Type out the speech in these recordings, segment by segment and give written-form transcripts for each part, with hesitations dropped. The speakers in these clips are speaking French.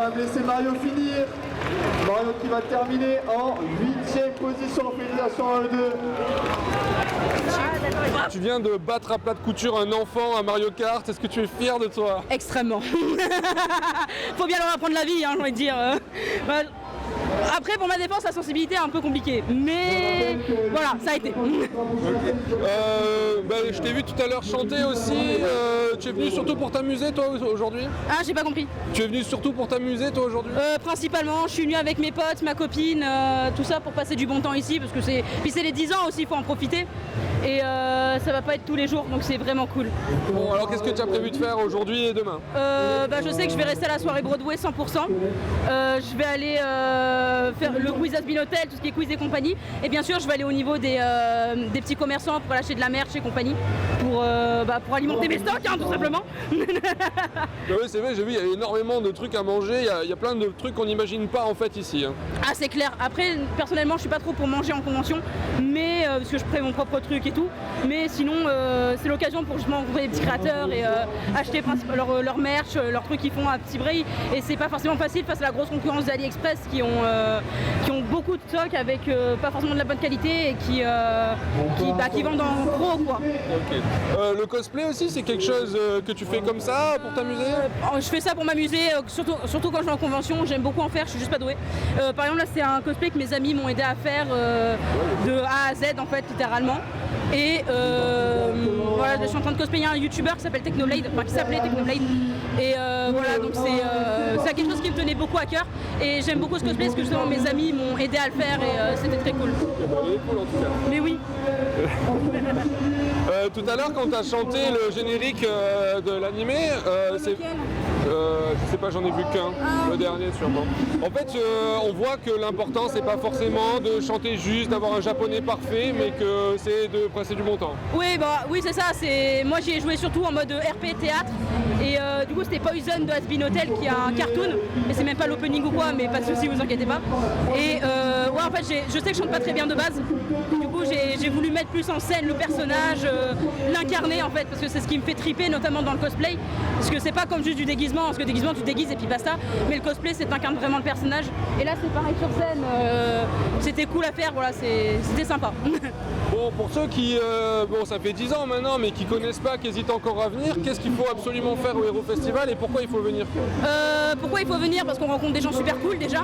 quand même laisser Mario finir. Mario qui va terminer en 8e position. Félicitations à eux deux. Tu viens de battre à plat de couture un enfant à Mario Kart, est-ce que tu es fier de toi? Extrêmement. Faut bien leur apprendre la vie, hein, j'ai envie de dire. Après, pour ma défense, la sensibilité est un peu compliquée. Mais voilà, ça a été. Je t'ai vu tout à l'heure chanter aussi. Tu es venu surtout pour t'amuser toi aujourd'hui? Ah, j'ai pas compris. Tu es venu surtout pour t'amuser toi aujourd'hui? Principalement, je suis venue avec mes potes, ma copine, tout ça pour passer du bon temps ici. Parce que c'est les 10 ans aussi, il faut en profiter. Et ça va pas être tous les jours, donc c'est vraiment cool. Bon, alors qu'est-ce que tu as prévu de faire aujourd'hui et demain? Je sais que je vais rester à la soirée Broadway 100%. Je vais aller faire le quiz Has Been Hotel, tout ce qui est quiz et compagnie. Et bien sûr, je vais aller au niveau des petits commerçants pour acheter de la merch et compagnie, pour alimenter mes stocks, hein, tout simplement. Oui, c'est vrai, j'ai vu, il y a énormément de trucs à manger, il y a plein de trucs qu'on n'imagine pas en fait ici. Hein. Ah, c'est clair. Après, personnellement, je suis pas trop pour manger en convention, mais parce que je crée mon propre truc et tout. Mais sinon, c'est l'occasion pour justement rencontrer des petits créateurs et acheter leur merch, leurs trucs qu'ils font à petit prix. Et c'est pas forcément facile face à la grosse concurrence d'AliExpress qui ont beaucoup de stocks avec pas forcément de la bonne qualité et qui vendent en gros, quoi. Okay. Le cosplay aussi, c'est quelque chose que tu fais comme ça pour t'amuser? Je fais ça pour m'amuser, surtout quand je vais en convention, j'aime beaucoup en faire, je suis juste pas douée. Par exemple là c'est un cosplay que mes amis m'ont aidé à faire de A à Z en fait, littéralement. Et voilà, je suis en train de cosplayer un youtubeur qui s'appelle Technoblade, enfin qui s'appelait Technoblade. Et voilà, donc c'est quelque chose qui me tenait beaucoup à cœur. Et j'aime beaucoup ce cosplay parce que justement mes amis m'ont aidé à le faire et c'était très cool. Il est cool en tout cas. Mais oui. Tout à l'heure quand tu as chanté le générique de l'animé, je sais pas, j'en ai vu qu'un, le dernier sûrement. En fait, on voit que l'important c'est pas forcément de chanter juste, d'avoir un japonais parfait, mais que c'est de passer du bon temps. Oui, oui c'est ça. Moi j'y ai joué surtout en mode RP théâtre et du coup c'était Poison de Has Been Hotel qui est un cartoon, mais c'est même pas l'opening ou quoi, mais pas de soucis, vous inquiétez pas. Et ouais, en fait je sais que je chante pas très bien de base. Du coup j'ai voulu mettre plus en scène le personnage, l'incarner en fait, parce que c'est ce qui me fait triper notamment dans le cosplay, parce que c'est pas comme juste du déguisement, parce que déguisement tu te déguises et puis basta, mais le cosplay c'est t'incarnes vraiment le personnage. Et là c'est pareil sur scène, c'était cool à faire, voilà, c'était sympa. Bon, pour ceux qui, ça fait 10 ans maintenant, mais qui connaissent pas, qui hésitent encore à venir, qu'est-ce qu'il faut absolument faire au Hero Festival et pourquoi il faut venir? Pourquoi il faut venir? Parce qu'on rencontre des gens super cool déjà.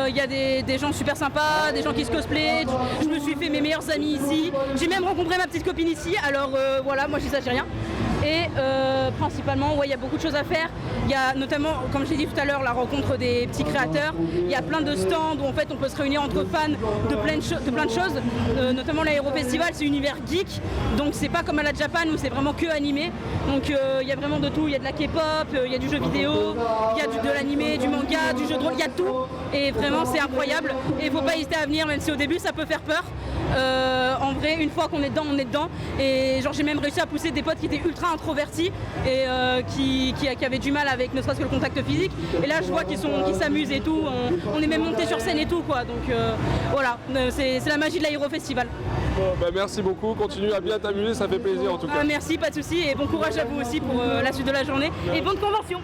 Il y a des gens super sympas, des gens qui se cosplayent. Je me suis fait mes meilleurs amis ici. J'ai même rencontré ma petite copine ici. Alors voilà, moi je dis ça, j'ai rien. Et principalement, ouais, il y a beaucoup de choses à faire. Il y a notamment, comme je l'ai dit tout à l'heure, la rencontre des petits créateurs. Il y a plein de stands où en fait on peut se réunir entre fans de plein de choses. Notamment l'Aéro Festival, c'est univers geek. Donc c'est pas comme à la Japan où c'est vraiment que animé. Donc il y a vraiment de tout. Il y a de la K-pop, il y a du jeu vidéo, il y a de l'animé, du manga, du jeu de rôle, il y a tout. Et vraiment c'est incroyable. Et il faut pas hésiter à venir, même si au début ça peut faire peur. En vrai, une fois qu'on est dedans, on est dedans. Et genre j'ai même réussi à pousser des potes qui étaient ultra introvertis et qui avaient du mal avec ne serait-ce que le contact physique. Et là je vois qu'ils s'amusent et tout. On est même monté sur scène et tout quoi. Donc voilà, c'est la magie de l'Aéro Festival. Bon, merci beaucoup, continue à bien t'amuser, ça fait plaisir en tout cas. Merci, pas de soucis et bon courage à vous aussi pour la suite de la journée et bonne convention.